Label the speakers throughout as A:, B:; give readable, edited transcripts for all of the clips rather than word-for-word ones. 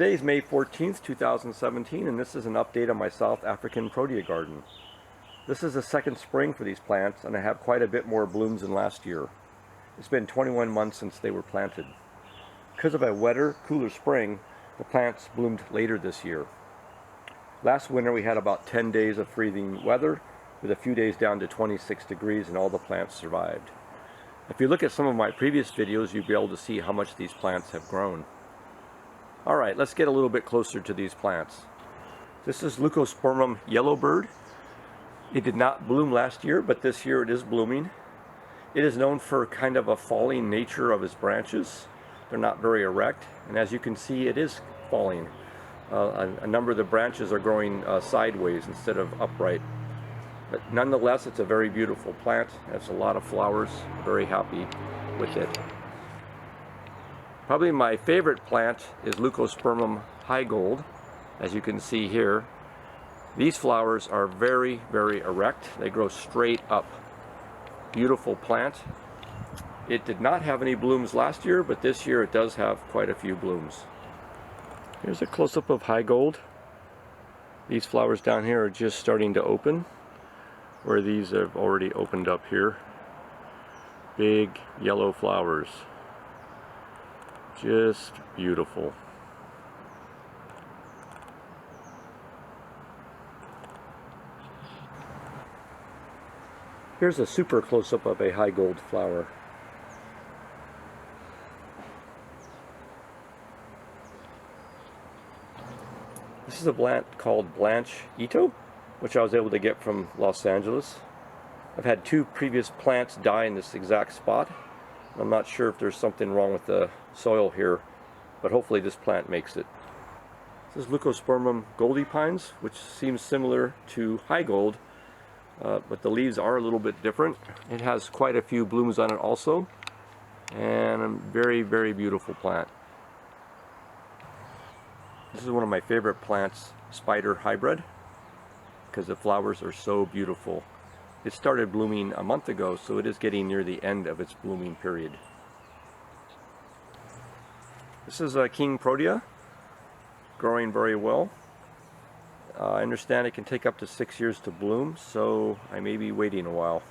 A: Today is May 14th, 2017, and this is an update on my South African Protea garden. This is the second spring for these plants, and I have quite a bit more blooms than last year. It's been 21 months since they were planted. Because of a wetter, cooler spring, the plants bloomed later this year. Last winter we had about 10 days of freezing weather, with a few days down to 26 degrees, and all the plants survived. If you look at some of my previous videos, you'll be able to see how much these plants have grown. Alright, let's get a little bit closer to these plants. This is leucospermum yellowbird. It did not bloom last year, but this year it is blooming. It is known for kind of a falling nature of its branches. They're not very erect, and as you can see, it is falling. A number of the branches are growing sideways instead of upright. But nonetheless, it's a very beautiful plant. It has a lot of flowers. Very happy with it. Probably my favorite plant is leucospermum high gold, as you can see here. These flowers are very, very erect. They grow straight up. Beautiful plant. It did not have any blooms last year, but this year it does have quite a few blooms. Here's a close-up of high gold. These flowers down here are just starting to open, where these have already opened up here. Big yellow flowers. Just beautiful. Here's a super close-up of a high gold flower. This is a plant called Blanche Ito, which I was able to get from Los Angeles. I've had two previous plants die in this exact spot. I'm not sure if there's something wrong with the soil here, but hopefully this plant makes it. This is leucospermum goldipines, which seems similar to high gold, but the leaves are a little bit different. It has quite a few blooms on it also, and a very, very beautiful plant. This is one of my favorite plants, spider hybrid, because the flowers are so beautiful. It started blooming a month ago, so it is getting near the end of its blooming period. This is a King Protea, growing very well. I understand it can take up to 6 years to bloom, so I may be waiting a while.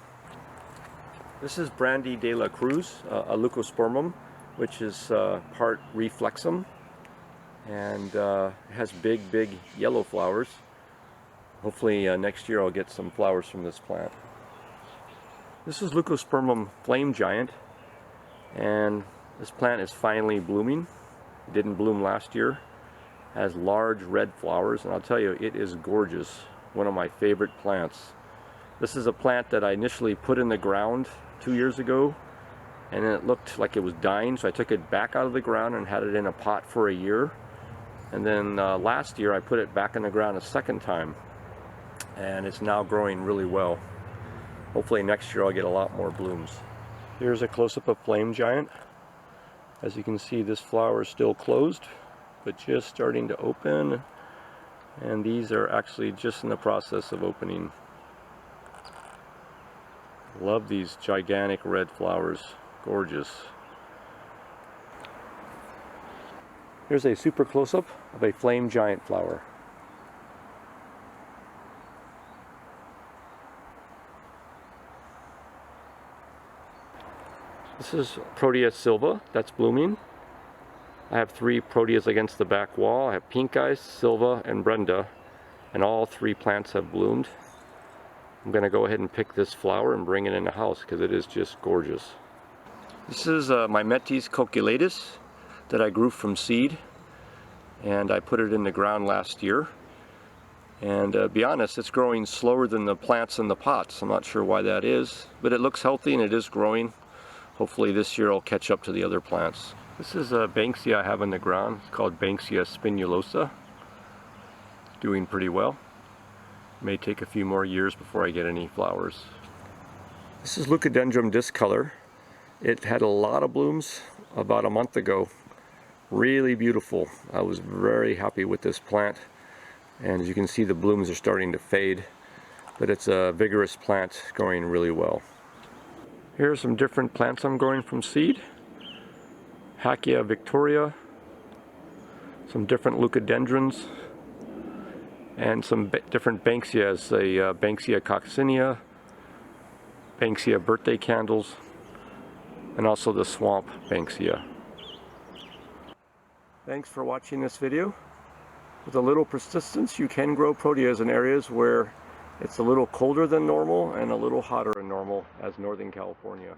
A: This is Brandy de la Cruz, a leucospermum, which is part reflexum, and it has big yellow flowers. Hopefully next year I'll get some flowers from this plant. This is leucospermum flame giant, and this plant is finally blooming. It didn't bloom last year. It has large red flowers, and I'll tell you, it is gorgeous. One of my favorite plants. This is a plant that I initially put in the ground 2 years ago, and then it looked like it was dying, so I took it back out of the ground and had it in a pot for a year. And then last year I put it back in the ground a second time, and it's now growing really well. Hopefully next year I'll get a lot more blooms. Here's a close-up of flame giant. As you can see, this flower is still closed, but just starting to open, and these are actually just in the process of opening. Love these gigantic red flowers. Gorgeous. Here's a super close-up of a flame giant flower. This is Protea silva that's blooming. I have 3 Proteas against the back wall. I have Pink Eyes, Silva, and Brenda, and all 3 plants have bloomed. I'm going to go ahead and pick this flower and bring it in the house because it is just gorgeous. This is mimetes coculatus that I grew from seed, and I put it in the ground last year. And to be honest, it's growing slower than the plants in the pots. I'm not sure why that is, but it looks healthy and it is growing. Hopefully this year I'll catch up to the other plants. This is a banksia I have in the ground. It's called Banksia spinulosa. Doing pretty well. May take a few more years before I get any flowers. This is leucadendron discolor. It had a lot of blooms about a month ago. Really beautiful. I was very happy with this plant. And as you can see, the blooms are starting to fade. But it's a vigorous plant, growing really well. Here are some different plants I'm growing from seed. Hackia victoria. some different leucadendrons, and some different banksias, a banksia coccinea, banksia birthday candles, and also the swamp banksia. Thanks for watching this video. With a little persistence, you can grow proteas in areas where it's a little colder than normal and a little hotter than normal, as Northern California.